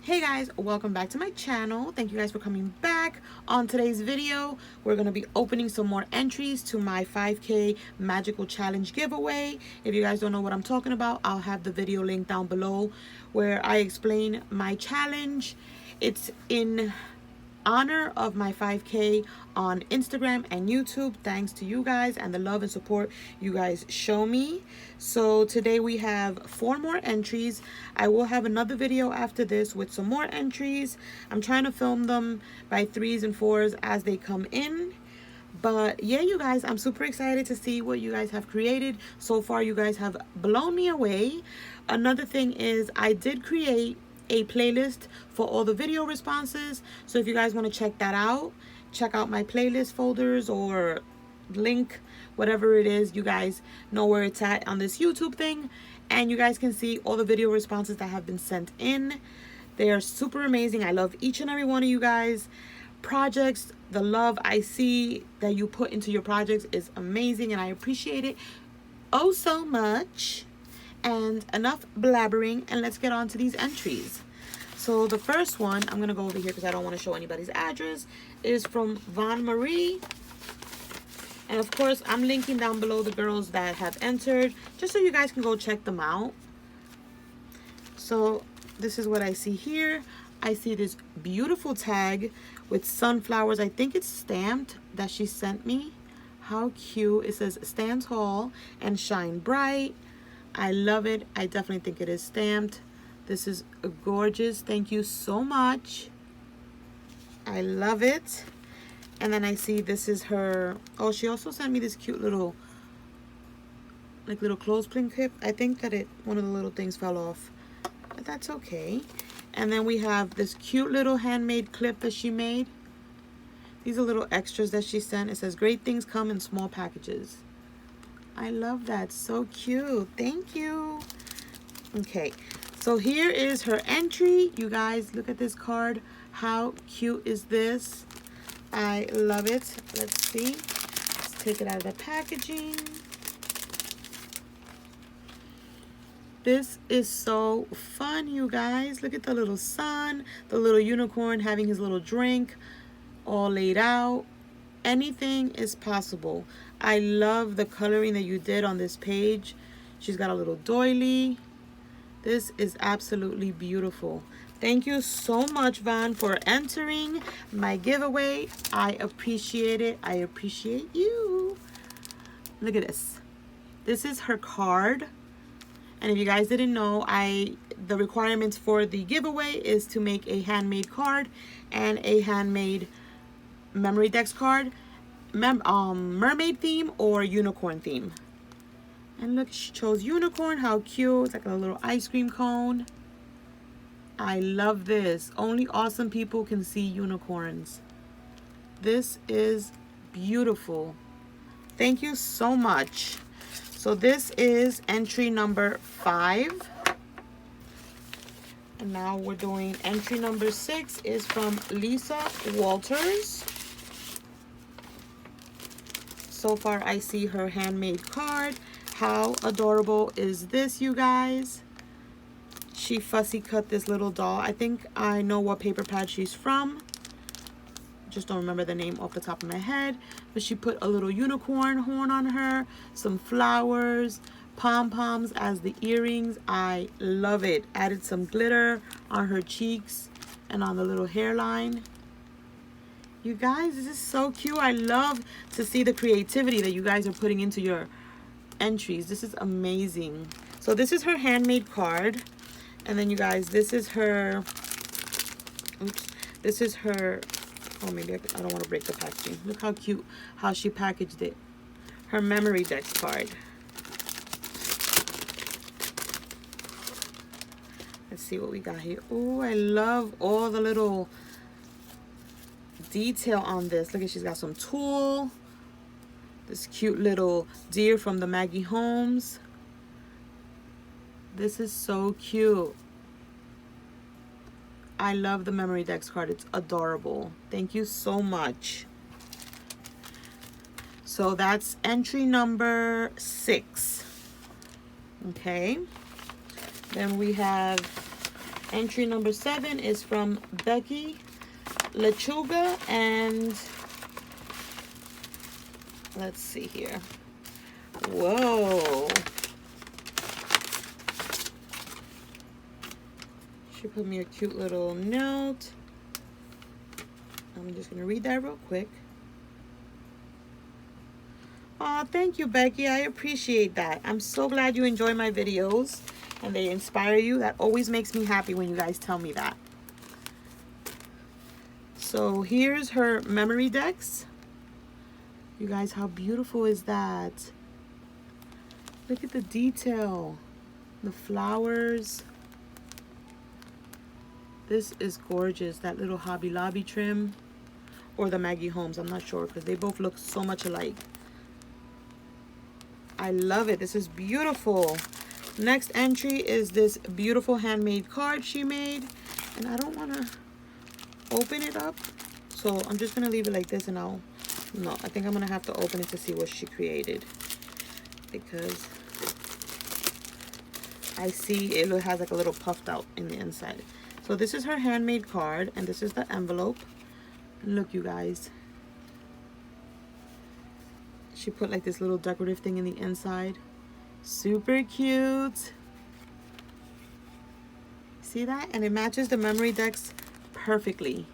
Hey guys, welcome back to my channel. Thank you guys for coming back. On today's video, we're going to be opening some more entries to my 5K magical challenge giveaway. If you guys don't know what I'm talking about, I'll have the video link down below where I explain my challenge. It's in honor of my 5K on Instagram and YouTube, thanks to you guys and the love and support you guys show me. So today we have 4 more entries. I will have another video after this with some more entries. I'm trying to film them by 3s and 4s as they come in. But yeah, you guys, I'm super excited to see what you guys have created. So far, you guys have blown me away. Another thing is I did create a playlist for all the video responses. So if you guys want to check that out, check out my playlist folders or link, whatever it is, you guys know where it's at on this YouTube thing. And you guys can see all the video responses that have been sent in. They are super amazing. I love each and every one of you guys. Projects, the love I see that you put into your projects is amazing, and I appreciate it oh so much. And enough blabbering, and let's get on to these entries. So the first one, I'm gonna go over here because I don't want to show anybody's address, is from Vaughn Marie. And of course, I'm linking down below the girls that have entered, just so you guys can go check them out. So this is what I see here. I see this beautiful tag with sunflowers. I think it's stamped that she sent me. How cute. It says stand tall and shine bright. I love it. I definitely think it is stamped. This is gorgeous. Thank you so much. I love it. And then I see this is her. Oh, she also sent me this cute little, like, little clothespin clip. I think that one of the little things fell off, but that's okay. And then we have this cute little handmade clip that she made. These are little extras that she sent. It says great things come in small packages. I love that. So cute. Thank you. Okay, so here is her entry. You guys, look at this card. How cute is this? I love it. Let's see. Let's take it out of the packaging. This is so fun, you guys. Look at the little sun, the little unicorn having his little drink, all laid out. Anything is possible. I love the coloring that you did on this page. She's got a little doily. This is absolutely beautiful. Thank you so much, Vaughn, for entering my giveaway. I appreciate it. I appreciate you. Look at this. This is her card. And if you guys didn't know, the requirements for the giveaway is to make a handmade card and a handmade memory dex card, mermaid theme or unicorn theme. And look, she chose unicorn. How cute. It's like a little ice cream cone. I love this. Only awesome people can see unicorns. This is beautiful. Thank you so much. So this is entry number 5. And now we're doing entry number 6 is from Lisa Walters. So far I see her handmade card. How adorable is this, you guys? She fussy cut this little doll. I think I know what paper pad she's from. Just don't remember the name off the top of my head. But she put a little unicorn horn on her, some flowers, pom-poms as the earrings. I love it. Added some glitter on her cheeks and on the little hairline. You guys, this is so cute. I love to see the creativity that you guys are putting into your entries. This is amazing. So this is her handmade card. And then you guys, this is her, oops, this is her, oh, maybe I don't want to break the packaging. Look how cute how she packaged it. Her memory dex card. Let's see what we got here. Oh, I love all the little detail on this. Look at, she's got some tulle. This cute little deer from the Maggie Holmes. This is so cute. I love the memory dex card. It's adorable. Thank you so much. So that's entry number 6. Okay. Then we have Entry number 7 is from Beckylechuga, and let's see here. Whoa. She put me a cute little note. I'm just going to read that real quick. Aw, thank you, Becky. I appreciate that. I'm so glad you enjoy my videos and they inspire you. That always makes me happy when you guys tell me that. So here's her memory decks. You guys, how beautiful is that? Look at the detail. The flowers. This is gorgeous. That little Hobby Lobby trim. Or the Maggie Holmes. I'm not sure because they both look so much alike. I love it. This is beautiful. Next entry is this beautiful handmade card she made. And I don't want to open it up. So I'm just going to leave it like this and no, I think I'm going to have to open it to see what she created. Because I see it has like a little puffed out in the inside. So this is her handmade card and this is the envelope. Look, you guys. She put like this little decorative thing in the inside. Super cute. See that? And it matches the memory decks perfectly.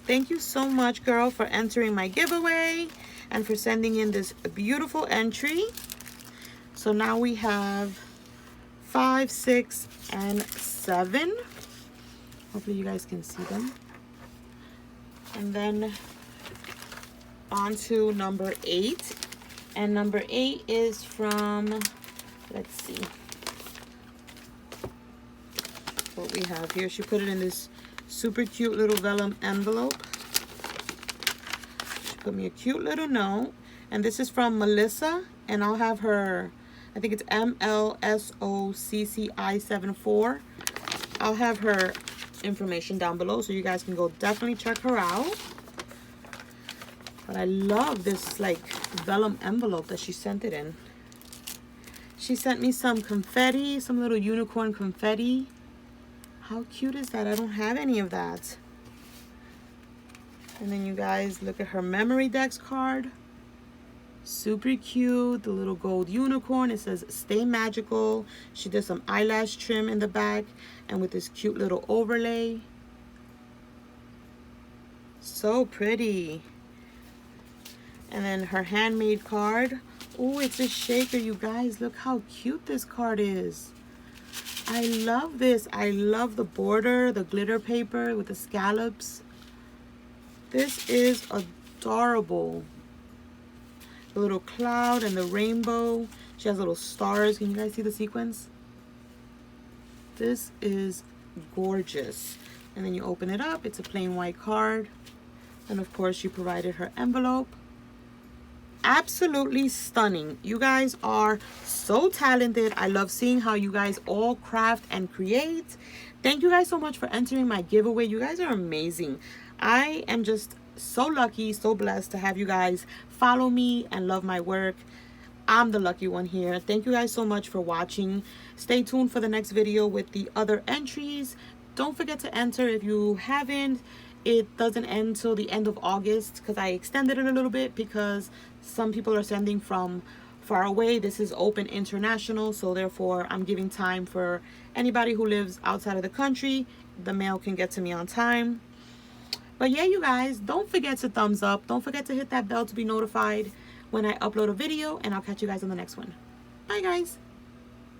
Thank you so much, girl, for entering my giveaway and for sending in this beautiful entry. So now we have 5, 6, and 7. Hopefully you guys can see them. And then on to number 8. And number 8 is from, let's see what we have here. She put it in this super cute little vellum envelope. She put me a cute little note. And this is from Melissa. And I'll have her, I think it's MLSOCCI74. I'll have her information down below so you guys can go definitely check her out. But I love this like vellum envelope that she sent it in. She sent me some confetti, some little unicorn confetti. How cute is that? I don't have any of that. And then you guys look at her memory decks card. Super cute. The little gold unicorn. It says stay magical. She did some eyelash trim in the back and with this cute little overlay. So pretty. And then her handmade card. Oh, it's a shaker, you guys. Look how cute this card is. I love this. I love the border, the glitter paper with the scallops. This is adorable. The little cloud and the rainbow. She has little stars. Can you guys see the sequins? This is gorgeous. And then you open it up. It's a plain white card. And of course, she provided her envelope. Absolutely stunning. You guys are so talented. I love seeing how you guys all craft and create. Thank you guys so much for entering my giveaway. You guys are amazing. I am just so lucky, so blessed to have you guys follow me and love my work. I'm the lucky one here. Thank you guys so much for watching. Stay tuned for the next video with the other entries. Don't forget to enter if you haven't. It doesn't end till the end of August because I extended it a little bit because some people are sending from far away. This is open international, so therefore I'm giving time for anybody who lives outside of the country. The mail can get to me on time. But yeah, you guys, don't forget to thumbs up. Don't forget to hit that bell to be notified when I upload a video, and I'll catch you guys on the next one. Bye, guys.